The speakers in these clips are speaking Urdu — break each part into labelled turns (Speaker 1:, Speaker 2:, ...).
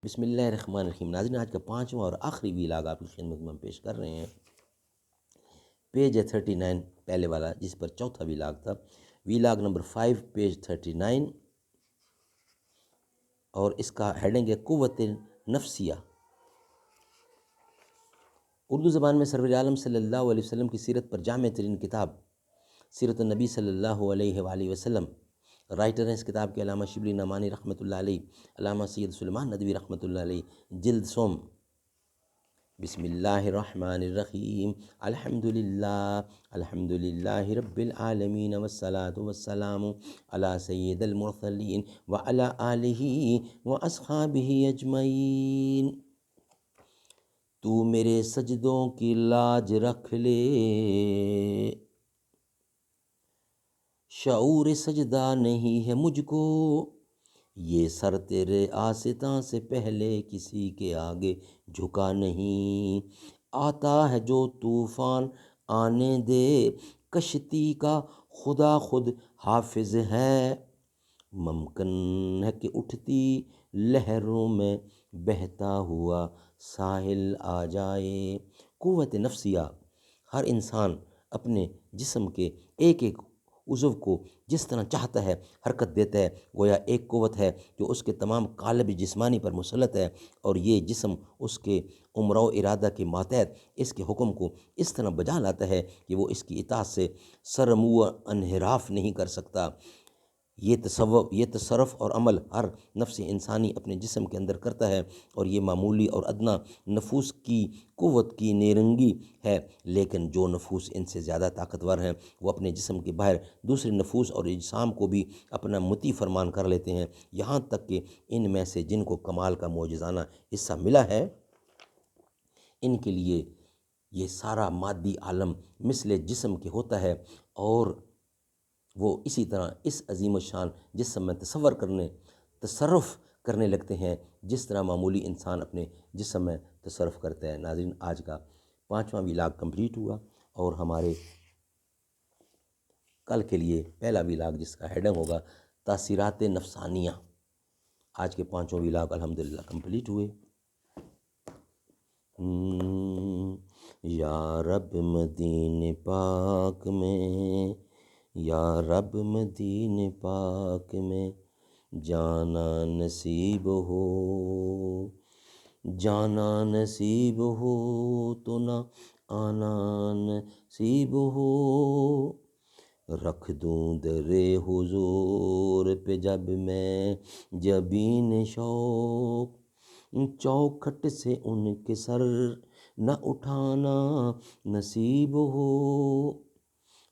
Speaker 1: بسم اللہ الرحمن الرحیم۔ ناظرین، آج کا 5واں اور آخری ویلاگ آپ کی خدمت میں ہم پیش کر رہے ہیں۔ پیج ہے 39 پہلے والا، جس پر چوتھا ویلاگ تھا۔ ویلاگ نمبر 5 پیج 39، اور اس کا ہیڈنگ ہے قوت نفسیہ۔ اردو زبان میں سرور عالم صلی اللہ علیہ وسلم کی سیرت پر جامع ترین کتاب سیرت النبی صلی اللہ علیہ وآلہ وسلم۔ رائٹر ہیں اس کتاب کے علامہ شبلی نعمانی رحمۃ اللہ علیہ، علامہ سید سلیمان ندوی رحمۃ اللہ علیہ، جلد سوم۔ بسم اللہ الرحمن الرحیم۔ الحمد للہ رب العالمین، والصلاة والسلام علی سید المرسلین وعلی آلہ واصحابہ اجمعین۔ تو میرے سجدوں کی لاج رکھ لے، شعور سجدہ نہیں ہے مجھ کو، یہ سر تیرے آستاں سے پہلے کسی کے آگے جھکا نہیں۔ آتا ہے جو طوفان آنے دے، کشتی کا خدا خود حافظ ہے، ممکن ہے کہ اٹھتی لہروں میں بہتا ہوا ساحل آ جائے۔ قوت نفسیہ، ہر انسان اپنے جسم کے ایک ایک عضو کو جس طرح چاہتا ہے حرکت دیتا ہے، گویا ایک قوت ہے جو اس کے تمام قالب جسمانی پر مسلط ہے، اور یہ جسم اس کے امر و ارادہ کے ماتحت اس کے حکم کو اس طرح بجا لاتا ہے کہ وہ اس کی اطاعت سے سرمو انحراف نہیں کر سکتا۔ یہ تصرف اور عمل ہر نفس انسانی اپنے جسم کے اندر کرتا ہے، اور یہ معمولی اور ادنیٰ نفوس کی قوت کی نیرنگی ہے، لیکن جو نفوس ان سے زیادہ طاقتور ہیں وہ اپنے جسم کے باہر دوسرے نفوس اور اجسام کو بھی اپنا مطیع فرمان کر لیتے ہیں، یہاں تک کہ ان میں سے جن کو کمال کا معجزانہ حصہ ملا ہے، ان کے لیے یہ سارا مادی عالم مثل جسم کے ہوتا ہے، اور وہ اسی طرح اس عظیم الشان جسم میں تصرف کرنے لگتے ہیں جس طرح معمولی انسان اپنے جسم میں تصرف کرتا ہے۔ ناظرین، آج کا 5واں ویلاگ کمپلیٹ ہوا، اور ہمارے کل کے لیے پہلا ویلاگ جس کا ہیڈنگ ہوگا تاثیرات نفسانیہ۔ آج کے 5 ویلاگ الحمدللہ کمپلیٹ ہوئے۔ یا رب مدین پاک میں، یا رب مدین پاک میں جانا نصیب ہو، جانا نصیب ہو تو نہ آنا نصیب ہو، رکھ دوں در حضور پہ جب میں جبین شوق، چوکھٹ سے ان کے سر نہ اٹھانا نصیب ہو،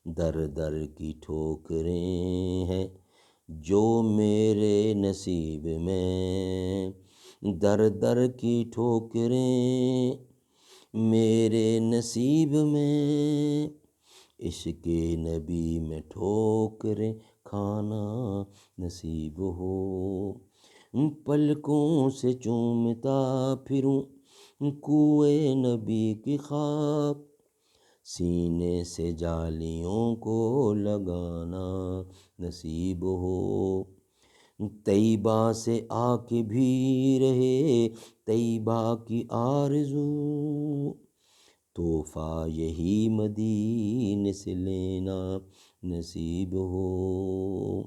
Speaker 1: در در کی ٹھوکریں ہیں جو میرے نصیب میں، در در کی ٹھوکریں میرے نصیب میں، عشق نبی میں ٹھوکریں کھانا نصیب ہو، پلکوں سے چومتا پھروں کوئے نبی کی خاک، سینے سے جالیوں کو لگانا نصیب ہو، طیبہ سے آ کے بھی رہے طیبہ کی آرزو، تحفہ یہی مدینے سے لینا نصیب ہو،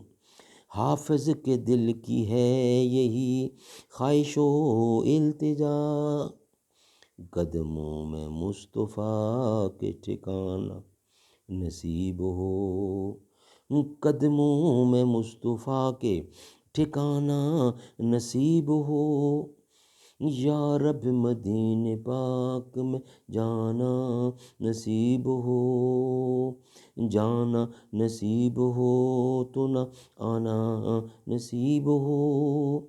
Speaker 1: حافظ کے دل کی ہے یہی خواہش و التجا، قدموں میں مصطفیٰ کے ٹھکانا نصیب ہو، قدموں میں مصطفیٰ کے ٹھکانا نصیب ہو، یا رب مدین پاک میں جانا نصیب ہو، جانا نصیب ہو تو نہ آنا نصیب ہو،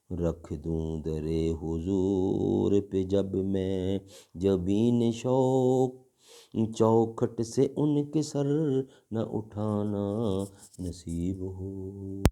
Speaker 1: رکھ دوں در حضور پہ جب میں جبین شوق، چوکھٹ سے ان کے سر نہ اٹھانا نصیب ہو۔